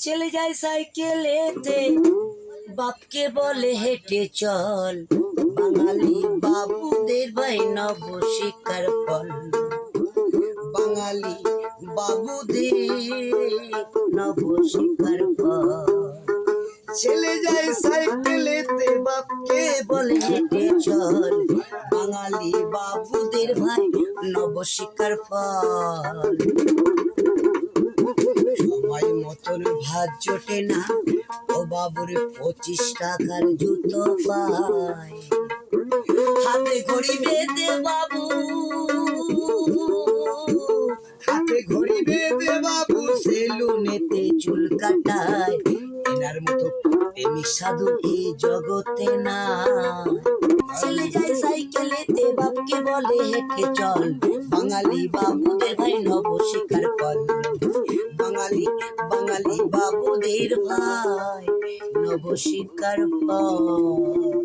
চলে যায় সাইকেলেতে, বাপকে বলে হেঁটে চল, বাঙালি বাবুদের ভাই নব শিকার ফল। বাঙালি বাবুদের নব শিকার ফল। ছেলে যায় সাইকেলেতে, বাপকে বলে হেঁটে চল, বাঙালি বাবুদের ভাই নব শিকার ফল। সবাই মতন ভাত জোটে না, ও বাবুর 25 টাকার জুতো পায়। হাতে ঘড়ি বেঁধে বাবু, হাতে ঘড়ি বেঁধে বাবু সেলুনেতে চুল কাটায়। এনার মতো প্রেমিক সাধু এই জগতে না। ছেলে যায় সাইকেলেতে, বাপকে বলে হেঁটে চল, বাঙালি বাবুদের ভাই নব শিকার ফল। বাঙালি বাঙালি বাবুদের ভাই নব শিকার ফল।